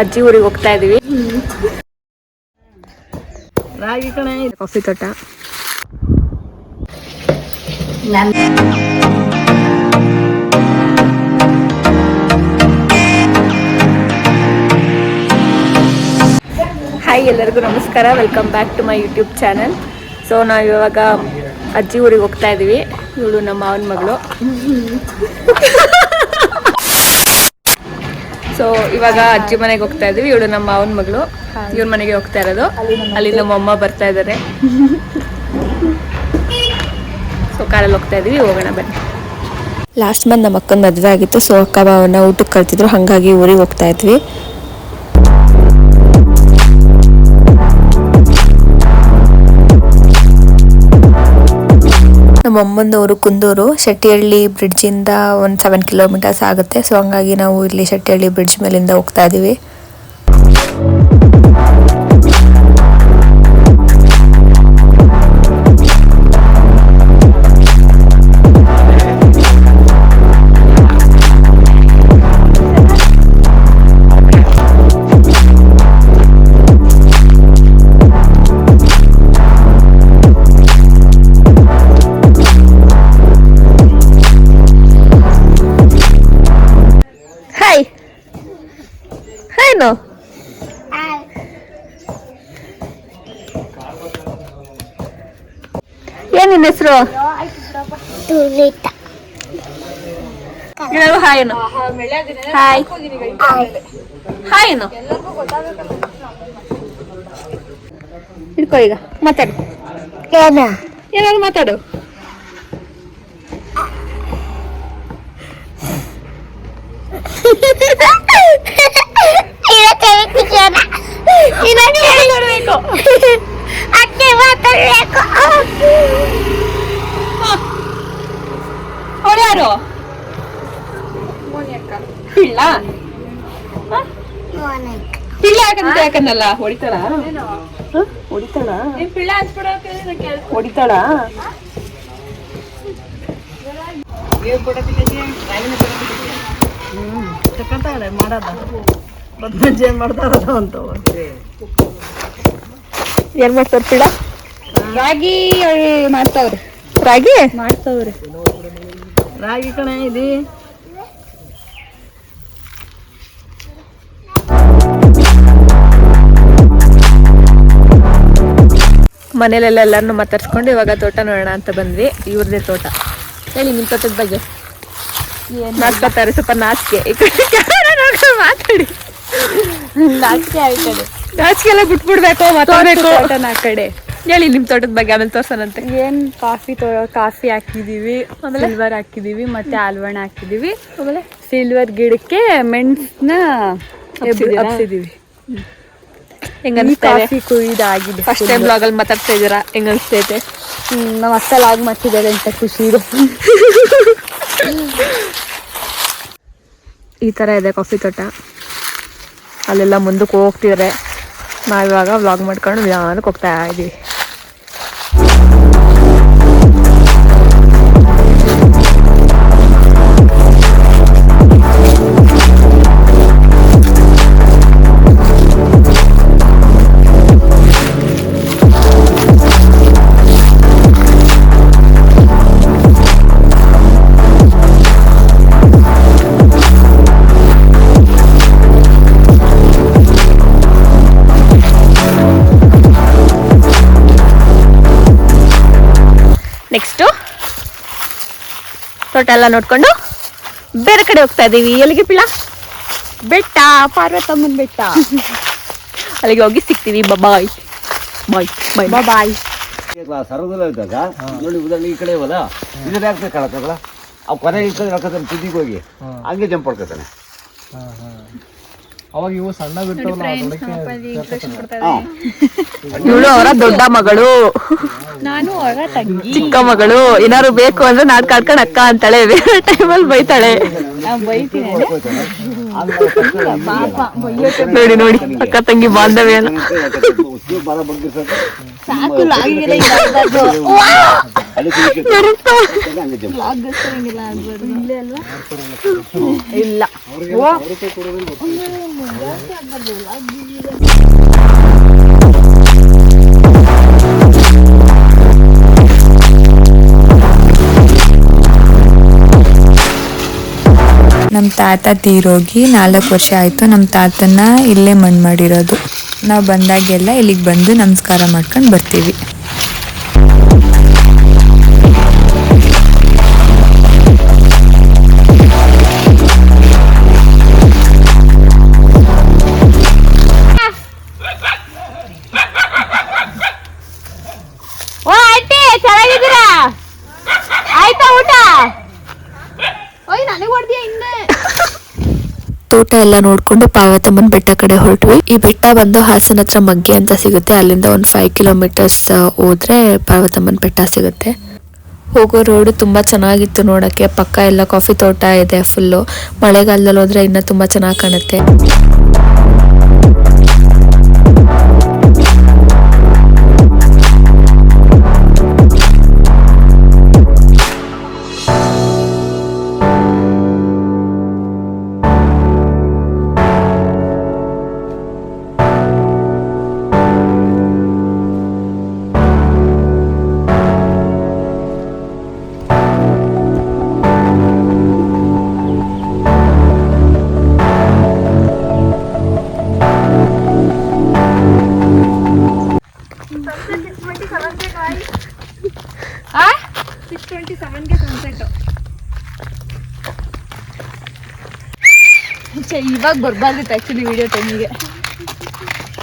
ಅಜ್ಜಿ ಊರಿಗೆ ಹೋಗ್ತಾ ಇದೀವಿ. ರಾಗಿ ಕಣೆ ಕಾಫಿ ತೋಟ. ಹಾಯ್, ಎಲ್ಲರಿಗೂ ನಮಸ್ಕಾರ. Welcome back to my YouTube channel. So ನಾವು ಇವಾಗ ಅಜ್ಜಿ ಊರಿಗೆ ಹೋಗ್ತಾ ಇದೀವಿ. ಇವಳು ನಮ್ಮ ಮಾವನ ಮಗಳು. ಸೊ ಇವಾಗ ಅಜ್ಜಿ ಮನೆಗೆ ಹೋಗ್ತಾ ಇದೀವಿ. ಇವಳು ನಮ್ಮ ಮಾವನ ಮಗಳು. ಇವ್ರ ಮನೆಗೆ ಹೋಗ್ತಾ ಇರೋದು. ಅಲ್ಲಿ ನಮ್ಮ ಅಮ್ಮ ಬರ್ತಾ ಇದ್ದಾರೆ. ಸೊ ಕಾರಲ್ಲಿ ಹೋಗ್ತಾ ಇದೀವಿ, ಹೋಗೋಣ ಬನ್ನಿ. ಲಾಸ್ಟ್ ಮಂತ್ ನಮ್ಮ ಅಕ್ಕನ ಮದುವೆ ಆಗಿತ್ತು. ಸೊ ಅಕ್ಕ ಬಾವನ್ನ ಊಟಕ್ಕೆ ಕಳ್ತಿದ್ರು, ಹಾಗಾಗಿ ಊರಿಗೆ ಹೋಗ್ತಾ ಇದ್ವಿ. ನಮ್ಮ ಅಮ್ಮನವರು ಕುಂದೂರು, ಶೆಟ್ಟಿಹಳ್ಳಿ ಬ್ರಿಡ್ಜಿಂದ ಒಂದು 7 ಕಿಲೋಮೀಟರ್ಸ್ ಆಗುತ್ತೆ. ಸೊ ಹಂಗಾಗಿ ನಾವು ಇಲ್ಲಿ ಶೆಟ್ಟಿಹಳ್ಳಿ ಬ್ರಿಡ್ಜ್ ಮೇಲಿಂದ ಹೋಗ್ತಾ ಇದ್ದೀವಿ. ಏನು ಏನಿನ ಹೆಸರು? ಹಾಯ್ ಏನು? ಹಾಯ್ ಹಾಯ್ ಏನು? ಹಿಡ್ಕೊ, ಈಗ ಮಾತಾಡು. ಏನಾದ್ರು ಮಾತಾಡು. ಯಾರು ಪಿಳ್ಳ? ಪಿಳ್ಳ ಯಾಕನ್ನಲ್ಲ ಹೊಡಿತಾಳ? ಹೊಡಿತಾಳ? ಹೊಡಿತಾಳ? ಏನ್ ಮಾಡ್ತಾರ ಪಿಳ್ಳ? ರಾಗಿ ಮಾಡ್ತಾವ್ರಿ. ರಾಗಿ ಮಾಡ್ತಾವ್ರಿ. ರಾಗಿ ಕಣೆ ಇದು. ಮನೇಲೆಲ್ಲ ಎಲ್ಲರನ್ನು ಮಾತಾಡ್ಸ್ಕೊಂಡು ಇವಾಗ ತೋಟ ನೋಡೋಣ ಅಂತ ಬಂದ್ವಿ. ಇವ್ರದೇ ತೋಟ. ಹೇಳಿ ನಿಮ್ ತೋಟದ ಬಗ್ಗೆ. ನಾಚ್ಕೊತಾರೆ, ಸ್ವಲ್ಪ ನಾಚಿಕೆ. ಮಾತಾಡಿ. ನಾಚಿಕೆ ಆಯ್ತದೆ. ನಾಚಿಕೆ ಎಲ್ಲ ಬಿಟ್ಬಿಡ್ಬೇಕು, ಮಾತಾಡ್ಬೇಕು. ಆ ಕಡೆ ಹೇಳಿ ನಿಮ್ ತೋಟದ ಬಗ್ಗೆ, ಆಮೇಲೆ ತೋರ್ಸೋಣಂತೆ. ಏನ್ ಕಾಫಿ ಹಾಕಿದೀವಿ, ಸಿಲ್ವರ್ ಹಾಕಿದೀವಿ, ಮತ್ತೆ ಆಲ್ವಣ ಹಾಕಿದೀವಿ. ಆಮೇಲೆ ಸಿಲ್ವರ್ ಗಿಡಕ್ಕೆ ಮೆಣಸನ್ನ ಹಬ್ಸಿದೀವಿ. ಹೆಂಗನ್ಸ್ತಾ ಇದೆ? ಕುಯ್ದಾಗಿದೆ. ಫಸ್ಟ್ ಟೈಮ್ ಬ್ಲಾಗ್ ಅಲ್ಲಿ ಮಾತಾಡ್ತಾ ಇದೀರಾ, ಹೆಂಗ ಅನ್ಸ್ತೈತೆ? ನಮ್ಮ ಅಕ್ಕ ಲಾಗ್ ಮಾಡ್ತಿದ್ದಾರೆ ಅಂತ ಖುಷಿ ಇದೆ. ಈ ತರ ಇದೆ ಕಾಫಿ ತೋಟ. ಅಲ್ಲೆಲ್ಲ ಮುಂದಕ್ಕೆ ಹೋಗ್ತಿದ್ರೆ ನಾವಿವಾಗ ವ್ಲಾಗ್ ಮಾಡ್ಕೊಂಡು ನಿಧಾನಕ್ಕೆ ಹೋಗ್ತಾ ಇದೀವಿ. ನೆಕ್ಸ್ಟು ತೋಟ ಎಲ್ಲ ನೋಡ್ಕೊಂಡು ಬೇರೆ ಕಡೆ ಹೋಗ್ತಾ ಇದೀವಿ. ಎಲ್ಲಿಗೆ ಪಿಳ್ಳ? ಬೆಟ್ಟ, ಪಾರ್ವತಮ್ಮನ ಬೆಟ್ಟ. ಅಲ್ಲಿಗೆ ಹೋಗಿ ಸಿಗ್ತೀವಿ. ಬಾಯ್ ಬಾಯ್ ಬಾಯ್ ಬಾಯ್. ಸರದಲ್ಲ ಇದ್ದಾಗ ನೋಡಿ, ಉದಾಹರಣೆ ಈ ಕಡೆ ಇವಲ್ಲ, ಇದನ್ನ ಯಾಕೆ ಕಾಣತ್ತಲ್ಲ, ಅವ್ ಕೊನೆ ಇರ್ತದೆ ಹಾಕತಾನೆ ತುದಿಗೆ ಹೋಗಿ ಹಂಗೆ ಜಂಪ್ ಮಾಡ್ಕೊತಾನೆ. ಅವಾಗ ಇವು ಸಣ್ಣ ಇವಳು ಅವರ ದೊಡ್ಡ ಮಗಳು, ನಾನು ಅವರ ತಂಗಿ ಚಿಕ್ಕ ಮಗಳು. ಏನಾರು ಬೇಕು ಅಂದ್ರೆ ನಾಟಕ ಆಡ್ಕೊಂಡು ಅಕ್ಕ ಅಂತಾಳೆ, ಬೇರೆ ಟೈಮಲ್ಲಿ ಬೈತಾಳೆ. ನೋಡಿ ನೋಡಿ ಅಕ್ಕ ತಂಗಿ ಬಾಂಧವ್ಯ. ನೀವು ಮರ ಬಗ್ಗೆ ಸಾಕು ಲಾಗಿಗೆಲ್ಲ ಹಿಂಗ್ ಆಗ್ಬಾರ್ದು. ಇಲ್ಲ ನಮ್ಮ ತಾತ ತೀರೋಗಿ 4 ವರ್ಷ ಆಯಿತು. ನಮ್ಮ ತಾತನ ಇಲ್ಲೇ ಮಣ್ಣು ಮಾಡಿರೋದು. ನಾವು ಬಂದಾಗೆಲ್ಲ ಇಲ್ಲಿಗೆ ಬಂದು ನಮಸ್ಕಾರ ಮಾಡ್ಕೊಂಡು ಬರ್ತೀವಿ. ಓ ಆಂಟಿ ಚೆನ್ನಾಗಿದ್ದೀರಾ? ಆಯ್ತಾ ಊಟ? ಓಯ್ ನನಗೆ ಹೊಡ್ದಿಯಾ ಇನ್ನೇ? ತೋಟ ಎಲ್ಲ ನೋಡ್ಕೊಂಡು ಪಾರ್ವತಮ್ಮನ ಬೆಟ್ಟ ಕಡೆ ಹೊರಟ್ವಿ. ಈ ಬೆಟ್ಟ ಬಂದು ಹಾಸನ ಹತ್ರ ಮಗ್ಗೆ ಅಂತ ಸಿಗುತ್ತೆ. ಅಲ್ಲಿಂದ ಒಂದು 5 ಕಿಲೋಮೀಟರ್ಸ್ ಹೋದ್ರೆ ಪಾರ್ವತಮ್ಮನ ಬೆಟ್ಟ ಸಿಗುತ್ತೆ. ಹೋಗೋ ರೋಡ್ ತುಂಬಾ ಚೆನ್ನಾಗಿತ್ತು ನೋಡಕ್ಕೆ. ಪಕ್ಕ ಎಲ್ಲ ಕಾಫಿ ತೋಟ ಇದೆ ಫುಲ್ಲು. ಮಳೆಗಾಲದಲ್ಲಿ ಹೋದ್ರೆ ಇನ್ನ ತುಂಬಾ ಚೆನ್ನಾಗಿ ಕಾಣುತ್ತೆ. ಇವಾಗ ಬರ್ಬಾರ್ದಿತ್ತು ಆಕ್ಚುಲಿ ವಿಡಿಯೋ ಟೈಮಿಗೆ.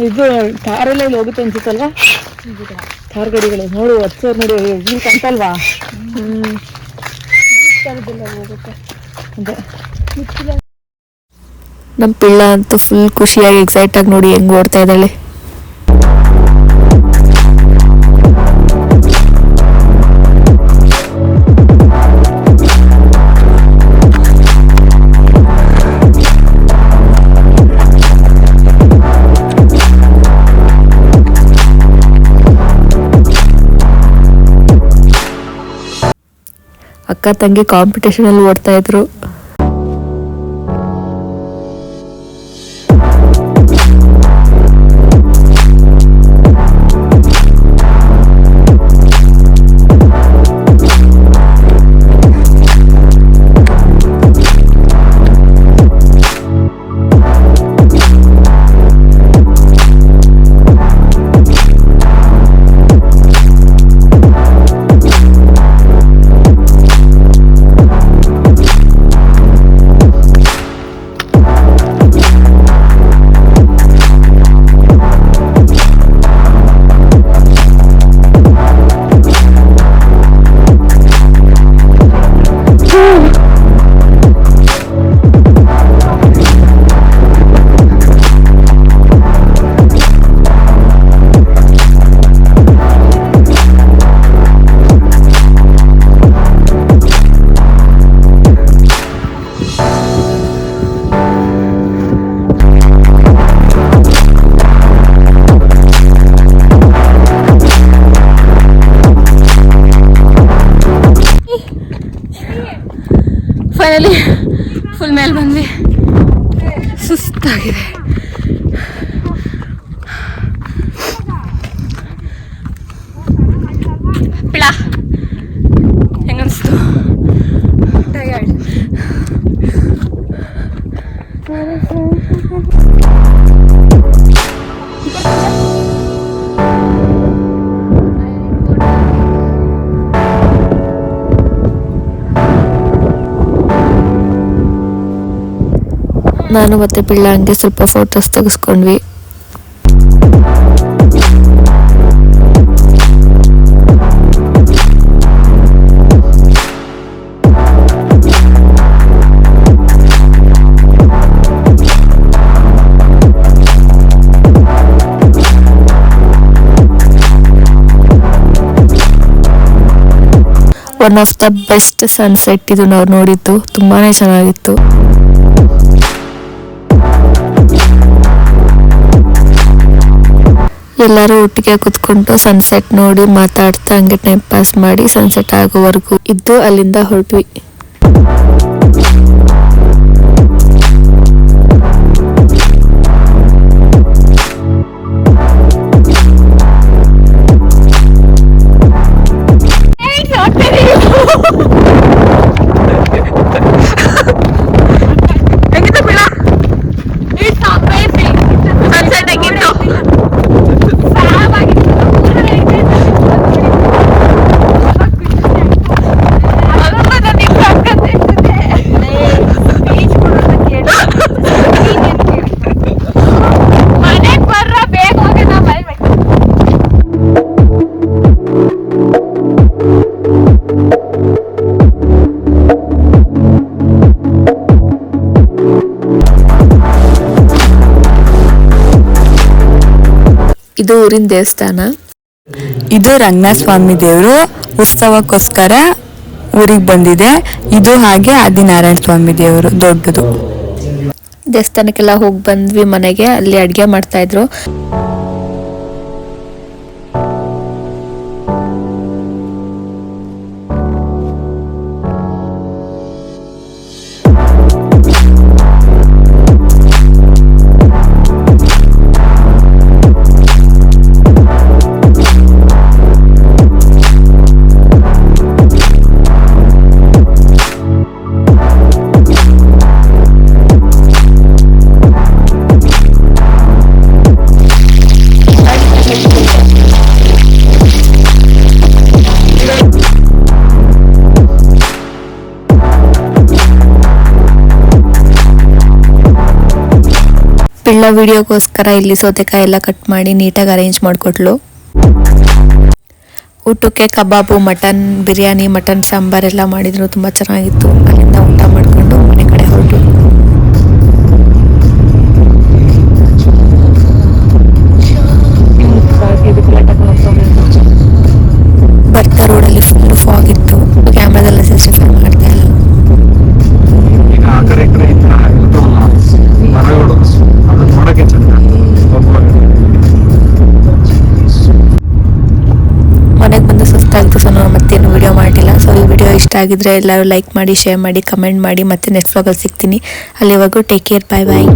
ಇದು ಕಾರೆಲ್ಲ ಇಲ್ಲಿ ಹೋಗುತ್ತೆ ಅನ್ಸುತ್ತಲ್ವಾ? ಕಾರ್ ಗಾಡಿಗಳು ನೋಡು, ಹಚ್ಚೋರು ನೋಡಿ ಇಲ್ಲಿ ಕಾಣ್ತಲ್ವಾ? ನಮ್ಮ ಪಿಳ್ಳ ಅಂತೂ ಫುಲ್ ಖುಷಿಯಾಗಿ ಎಕ್ಸೈಟ್ ಆಗಿ ನೋಡಿ ಹೆಂಗ್ ಓಡ್ತಾ ಇದ್ದಾಳೆ. ಅಕ್ಕ ತಂಗಿ ಕಾಂಪಿಟೇಷನ್ ಅಲ್ಲಿ ಓಡ್ತಾ ಇದ್ರು. ಫೈನಲಿ ಫುಲ್ ಮೇಲೆ ಬಂದ್ವಿ. ಸುಸ್ತಾಗಿದೆ. ಪಿಳ ಹೆಂಗನ್ಸ್ತು? ಟಯರ್ಡ್. ನಾನು ಮತ್ತೆ ಪಿಳ್ಳ ಹಂಗೆ ಸ್ವಲ್ಪ ಫೋಟೋಸ್ ತೆಗೆಸ್ಕೊಂಡ್ವಿ. One of the best sunset ಇದು ನಾವು ನೋಡಿದ್ದು. ತುಂಬಾನೇ ಚೆನ್ನಾಗಿತ್ತು. ಎಲ್ಲರೂ ಒಟ್ಟಿಗೆ ಕುತ್ಕೊಂಡು ಸನ್ಸೆಟ್ ನೋಡಿ ಮಾತಾಡ್ತಾ ಹಂಗೆ ಟೈಮ್ ಪಾಸ್ ಮಾಡಿ ಸನ್ಸೆಟ್ ಆಗೋವರೆಗೂ ಇದ್ದು ಅಲ್ಲಿಂದ ಹೊರಟ್ವಿ. ಇದು ಊರಿನ ದೇವಸ್ಥಾನ. ಇದು ರಂಗನಾಥ ಸ್ವಾಮಿ ದೇವರು ಉತ್ಸವಕ್ಕೋಸ್ಕರ ಊರಿಗೆ ಬಂದಿದೆ. ಇದು ಹಾಗೆ ಆದಿನಾರಾಯಣ ಸ್ವಾಮಿ ದೇವರು ದೊಡ್ಡದು. ದೇವಸ್ಥಾನಕ್ಕೆಲ್ಲ ಹೋಗಿ ಬಂದ್ವಿ. ಮನೆಗೆ ಅಲ್ಲಿ ಅಡ್ಗೆ ಮಾಡ್ತಾ ಇದ್ರು. ಪಿಳ್ಳ ವಿಡಿಯೋಗೋಸ್ಕರ ಇಲ್ಲಿ ಸೌತೆಕಾಯಿ ಎಲ್ಲ ಕಟ್ ಮಾಡಿ ನೀಟಾಗಿ ಅರೇಂಜ್ ಮಾಡಿಕೊಟ್ಲು. ಊಟಕ್ಕೆ ಕಬಾಬು, ಮಟನ್ ಬಿರಿಯಾನಿ, ಮಟನ್ ಸಾಂಬಾರ್ ಎಲ್ಲ ಮಾಡಿದ್ರು. ತುಂಬ ಚೆನ್ನಾಗಿತ್ತು. ಅಲ್ಲಿಂದ ಊಟ ಮಾಡ್ಕೊಂಡು ಮನೆ ಕಡೆ ಹೊರಟು. ಬರ್ತಾ ರೋಡಲ್ಲಿ ಫುಲ್ ಫಾಗ್ ಇತ್ತು. ಕ್ಯಾಮ್ರಾದೆಲ್ಲ ಸೆನ್ಸಿಫೈ ಮಾಡ್ತಾ ಇಲ್ಲ. ಮನೆಗೆ ಬಂದು ಸುಸ್ತಾಗಿತ್ತು. ಸೊ ನಾನು ಮತ್ತೇನು ವಿಡಿಯೋ ಮಾಡಿಲ್ಲ. ಸೊ ಈ ವಿಡಿಯೋ ಇಷ್ಟ ಆಗಿದ್ರೆ ಎಲ್ಲರೂ ಲೈಕ್ ಮಾಡಿ, ಶೇರ್ ಮಾಡಿ, ಕಮೆಂಟ್ ಮಾಡಿ. ಮತ್ತೆ ನೆಕ್ಸ್ಟ್ ವ್ಲಾಗಲ್ಲಿ ಸಿಗ್ತೀನಿ. ಅಲ್ಲಿವರೆಗೂ ಟೇಕ್ ಕೇರ್. ಬಾಯ್ ಬಾಯ್.